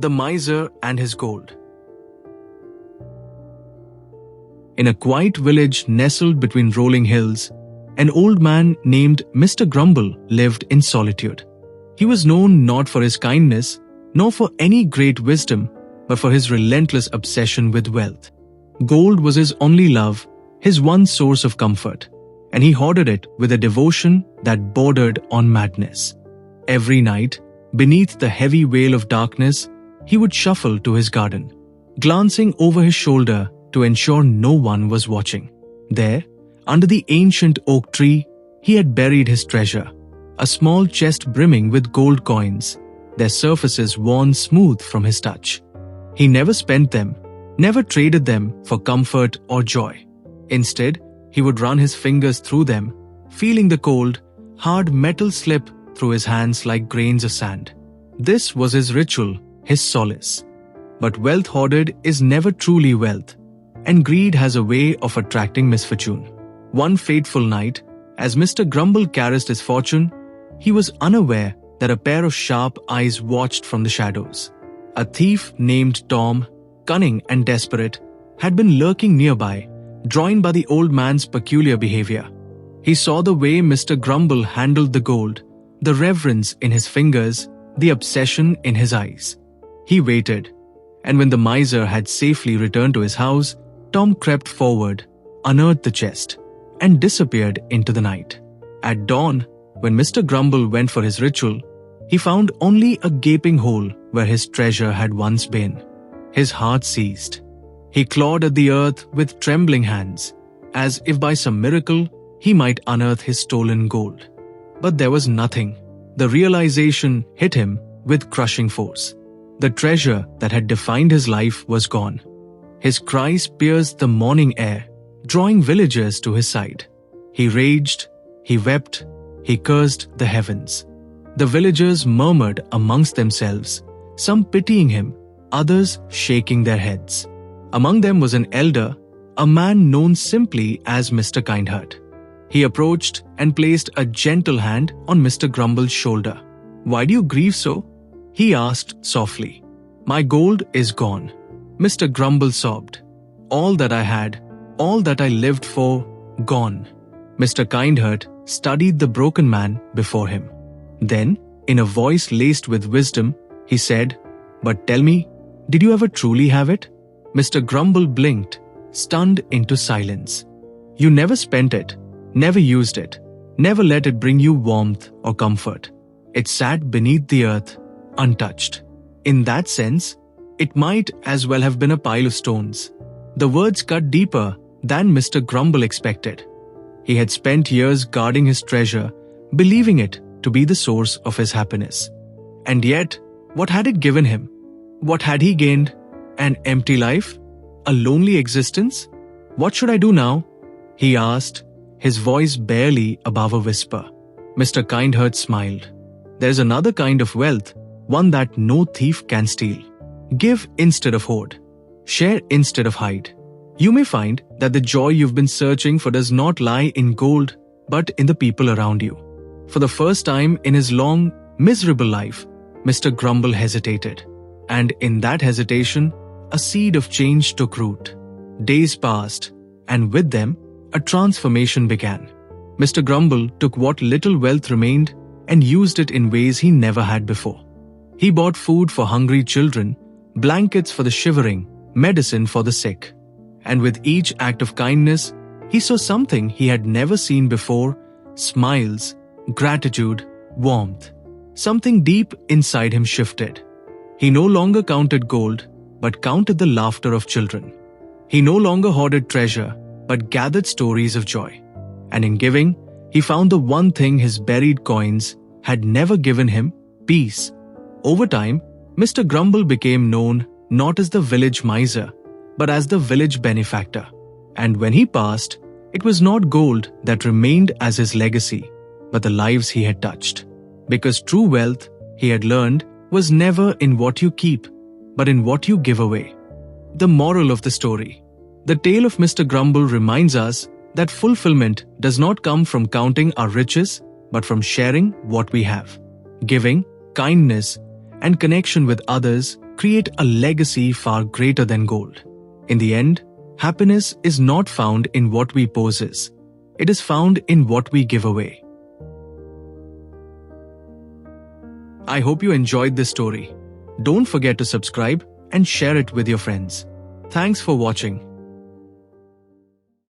The Miser and His Gold. In a quiet village nestled between rolling hills, an old man named Mr. Grumble lived in solitude. He was known not for his kindness, nor for any great wisdom, but for his relentless obsession with wealth. Gold was his only love, his one source of comfort, and he hoarded it with a devotion that bordered on madness. Every night, beneath the heavy veil of darkness, he would shuffle to his garden, glancing over his shoulder to ensure no one was watching. There, under the ancient oak tree, he had buried his treasure, a small chest brimming with gold coins, their surfaces worn smooth from his touch. He never spent them, never traded them for comfort or joy. Instead, he would run his fingers through them, feeling the cold, hard metal slip through his hands like grains of sand. This was his ritual, his solace. But wealth hoarded is never truly wealth, and greed has a way of attracting misfortune. One fateful night, as Mr. Grumble caressed his fortune, he was unaware that a pair of sharp eyes watched from the shadows. A thief named Tom, cunning and desperate, had been lurking nearby, drawn by the old man's peculiar behavior. He saw the way Mr. Grumble handled the gold, the reverence in his fingers, the obsession in his eyes. He waited, and when the miser had safely returned to his house, Tom crept forward, unearthed the chest, and disappeared into the night. At dawn, when Mr. Grumble went for his ritual, he found only a gaping hole where his treasure had once been. His heart seized. He clawed at the earth with trembling hands, as if by some miracle he might unearth his stolen gold. But there was nothing. The realization hit him with crushing force. The treasure that had defined his life was gone. His cries pierced the morning air, drawing villagers to his side. He raged, he wept, he cursed the heavens. The villagers murmured amongst themselves, some pitying him, others shaking their heads. Among them was an elder, a man known simply as Mr. Kindheart. He approached and placed a gentle hand on Mr. Grumble's shoulder. "Why do you grieve so?" he asked softly. "My gold is gone," Mr. Grumble sobbed. "All that I had, all that I lived for, gone." Mr. Kindheart studied the broken man before him. Then, in a voice laced with wisdom, he said, "But tell me, did you ever truly have it?" Mr. Grumble blinked, stunned into silence. "You never spent it, never used it, never let it bring you warmth or comfort. It sat beneath the earth, untouched. In that sense, it might as well have been a pile of stones." The words cut deeper than Mr. Grumble expected. He had spent years guarding his treasure, believing it to be the source of his happiness. And yet, what had it given him? What had he gained? An empty life? A lonely existence? "What should I do now?" he asked, his voice barely above a whisper. Mr. Kindheart smiled. "There is another kind of wealth, one that no thief can steal. Give instead of hoard. Share instead of hide. You may find that the joy you've been searching for does not lie in gold, but in the people around you." For the first time in his long, miserable life, Mr. Grumble hesitated. And in that hesitation, a seed of change took root. Days passed, and with them, a transformation began. Mr. Grumble took what little wealth remained and used it in ways he never had before. He bought food for hungry children, blankets for the shivering, medicine for the sick. And with each act of kindness, he saw something he had never seen before: smiles, gratitude, warmth. Something deep inside him shifted. He no longer counted gold, but counted the laughter of children. He no longer hoarded treasure, but gathered stories of joy. And in giving, he found the one thing his buried coins had never given him: peace. Over time, Mr. Grumble became known not as the village miser, but as the village benefactor. And when he passed, it was not gold that remained as his legacy, but the lives he had touched. Because true wealth, he had learned, was never in what you keep, but in what you give away. The moral of the story. The tale of Mr. Grumble reminds us that fulfillment does not come from counting our riches, but from sharing what we have. Giving, kindness, and connection with others create a legacy far greater than gold. In the end, happiness is not found in what we possess. It is found in what we give away. I hope you enjoyed this story. Don't forget to subscribe and share it with your friends. Thanks for watching.